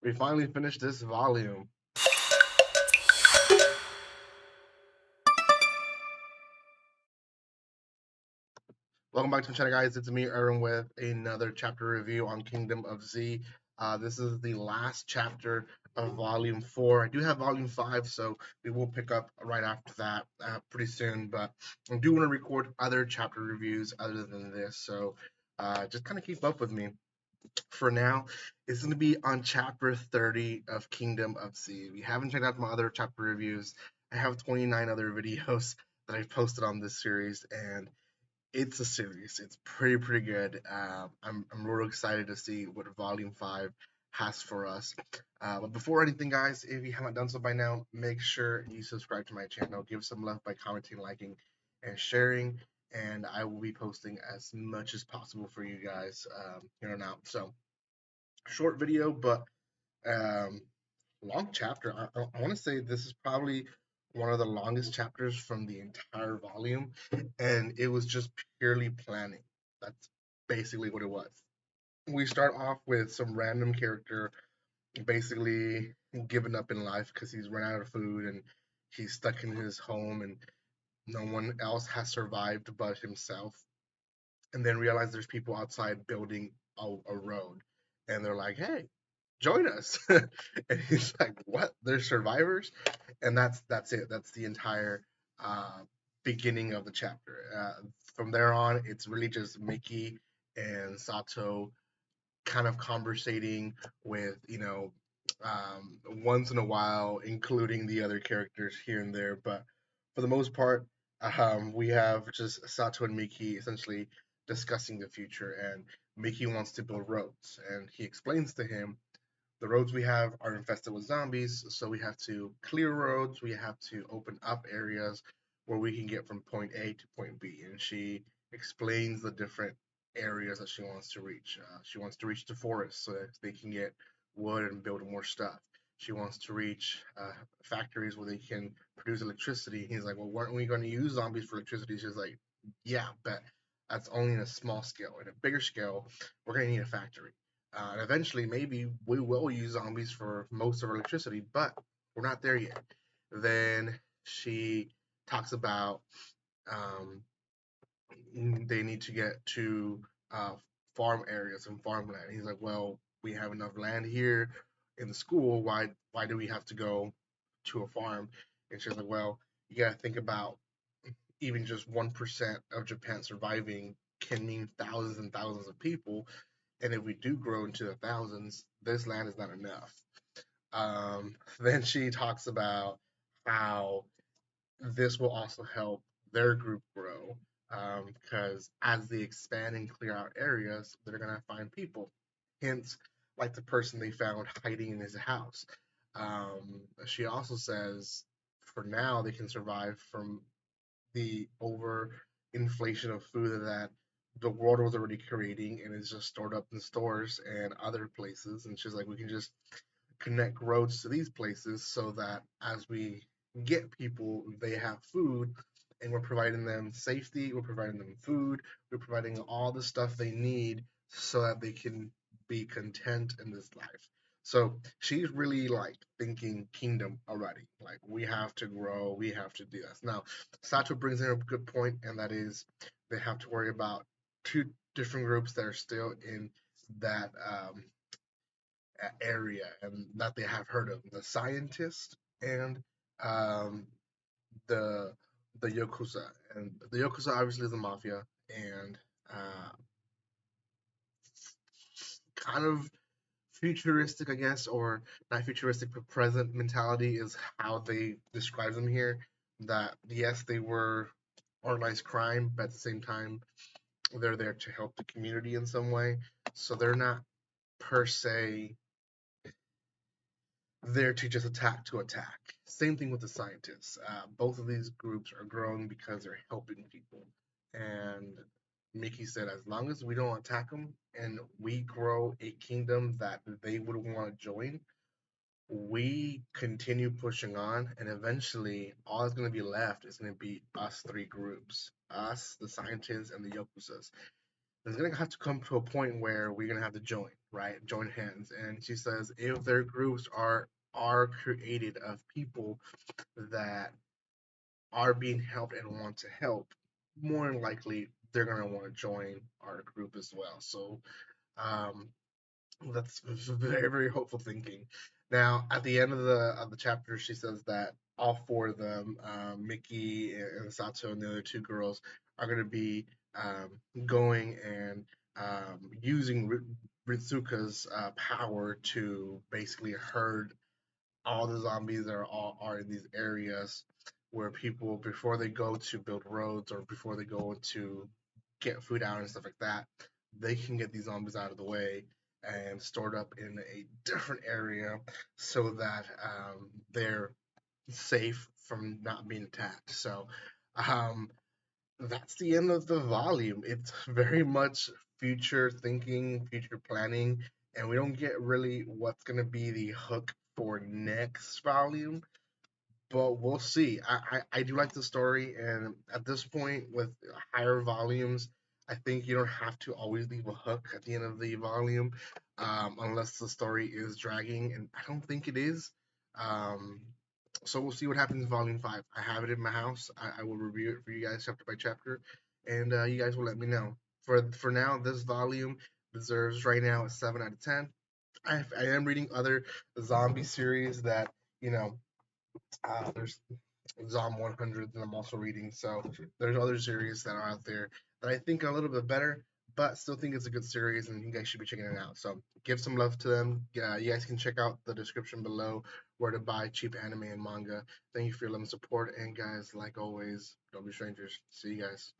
We finally finished this volume. Welcome back to the channel, guys. It's me, Aaron, with another chapter review on Kingdom of Z. This is the last chapter of Volume 4. I do have Volume 5, so we will pick up right after that pretty soon. But I do want to record other chapter reviews other than this, so just kind of keep up with me. For now, it's going to be on chapter 30 of Kingdom of Z. If you haven't checked out my other chapter reviews, I have 29 other videos that I've posted on this series, and it's a series. It's pretty good. I'm real excited to see what Volume 5 has for us. But before anything, guys, if you haven't done so by now, make sure you subscribe to my channel. Give some love by commenting, liking, and sharing. And I will be posting as much as possible for you guys here on out. So, short video, but um, long chapter. I want to say this is probably one of the longest chapters from the entire volume, and it was just purely planning. That's basically what it was. We start off with some random character basically giving up in life because he's run out of food and he's stuck in his home and no one else has survived but himself. And then realize there's people outside building a road, and they're like, "Hey, join us." And he's like, "What? They're survivors?" And that's it. That's the entire uh, beginning of the chapter. From there on, it's really just Mickey and Sato kind of conversating with once in a while, including the other characters here and there. But for the most part, we have just Sato and Miki essentially discussing the future, and Miki wants to build roads, and he explains to him the roads we have are infested with zombies, so we have to clear roads, we have to open up areas where we can get from point A to point B. And she explains the different areas that she wants to reach. She wants to reach the forest so that they can get wood and build more stuff. She wants to reach factories where they can produce electricity. He's like, "Well, weren't we going to use zombies for electricity?" She's like, "Yeah, but that's only in a small scale. In a bigger scale, we're going to need a factory. And eventually, maybe we will use zombies for most of our electricity, but we're not there yet." Then she talks about um, they need to get to uh, farm areas and farmland. He's like, "Well, we have enough land here in the school. Why do we have to go to a farm?" And she's like, "Well, you got to think about even just 1% of Japan surviving can mean thousands and thousands of people. And if we do grow into the thousands, this land is not enough." Then she talks about how this will also help their group grow because as they expand and clear out areas, they're going to find people. Hence, like the person they found hiding in his house. She also says for now they can survive from the over inflation of food that the world was already creating and is just stored up in stores and other places. And she's like, we can just connect roads to these places so that as we get people, they have food, and we're providing them safety, we're providing them food, we're providing all the stuff they need so that they can be content in this life. So she's really like thinking kingdom already. Like we have to grow, we have to do this. Now, Sato brings in a good point, and that is they have to worry about two different groups that are still in that area and that they have heard of: the scientist and um, the the yakuza. And the yakuza obviously is the mafia, and uh, kind of futuristic, I guess, or not futuristic, but present mentality is how they describe them here. That yes, they were organized crime, but at the same time, they're there to help the community in some way. So they're not per se there to just attack to attack. Same thing with the scientists. Both of these groups are growing because they're helping people. And Mickey said, as long as we don't attack them and we grow a kingdom that they would want to join, we continue pushing on, and eventually all that's going to be left is going to be us three groups: us, the scientists, and the Yokuzas. It's gonna have to come to a point where we're gonna have to join, right? Join hands. And she says if their groups are created of people that are being helped and want to help, more than likely they're gonna want to join our group as well. So um, that's very, very hopeful thinking. Now, at the end of the chapter, she says that all four of them, Mickey and Sato and the other two girls, are going to be going and using Ritsuka's power to basically herd all the zombies that are in these areas where people, before they go to build roads or before they go to get food out and stuff like that, they can get these zombies out of the way and stored up in a different area so that they're safe from not being attacked. So um, that's the end of the volume. It's very much future thinking, future planning, and we don't get really what's going to be the hook for next volume, but we'll see. I do like the story, and at this point, with higher volumes, I think you don't have to always leave a hook at the end of the volume, unless the story is dragging, and I don't think it is. Um, so we'll see what happens in volume 5. I have it in my house. I will review it for you guys chapter by chapter, and you guys will let me know. For now, this volume deserves right now a 7 out of 10. I am reading other zombie series that you know there's Zom 100 that I'm also reading. So there's other series that are out there that I think are a little bit better, but still think it's a good series, and you guys should be checking it out. So give some love to them. You guys can check out the description below where to buy cheap anime and manga. Thank you for your love and support, and guys, like always, don't be strangers. See you guys.